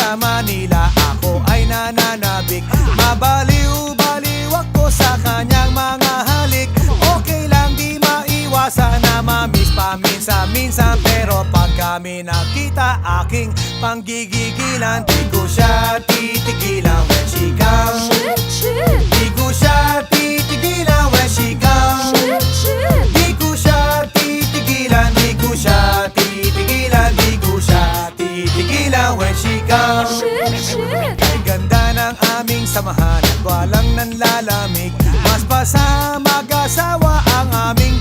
sa Manila, ako ay nananabik. Mabaliw-baliw ako sa kanyang mga halik. Okay lang di maiwasan na mamiss paminsan-minsan, pero pag kami nakita aking panggigigilan, di ko siya titigilan when she comes. Di ko siya titigilan when she comes. Di ko siya titigilan, di ko siya titigilan, di ko siya titigilan when she comes. Ay ganda ng aming samahan at walang nanlalamig. Mas pa sa mag-asawa ang aming